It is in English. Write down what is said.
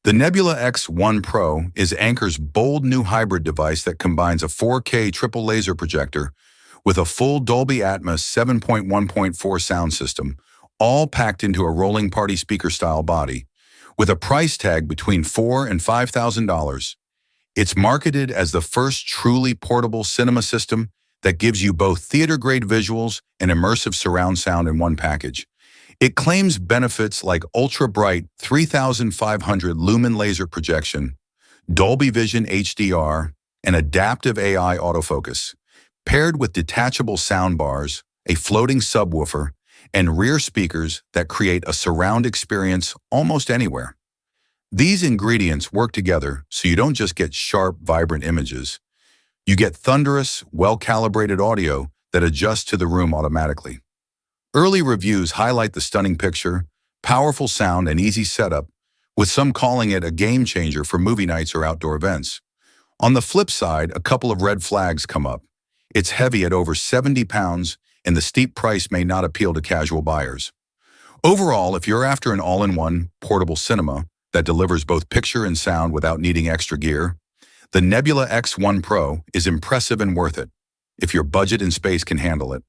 The Nebula X1 Pro is Anker's bold new hybrid device that combines a 4K triple laser projector with a full Dolby Atmos 7.1.4 sound system, all packed into a rolling party speaker-style body. With a price tag between $4,000 and $5,000, it's marketed as the first truly portable cinema system that gives you both theater-grade visuals and immersive surround sound in one package. It claims benefits like ultra-bright 3,500 lumen laser projection, Dolby Vision HDR, and adaptive AI autofocus, paired with detachable soundbars, a floating subwoofer, and rear speakers that create a surround experience almost anywhere. These ingredients work together so you don't just get sharp, vibrant images. You get thunderous, well-calibrated audio that adjusts to the room automatically. Early reviews highlight the stunning picture, powerful sound, and easy setup, with some calling it a game changer for movie nights or outdoor events. On the flip side, a couple of red flags come up. It's heavy at over 70 pounds, and the steep price may not appeal to casual buyers. Overall, if you're after an all-in-one portable cinema that delivers both picture and sound without needing extra gear, the Nebula X1 Pro is impressive and worth it, if your budget and space can handle it.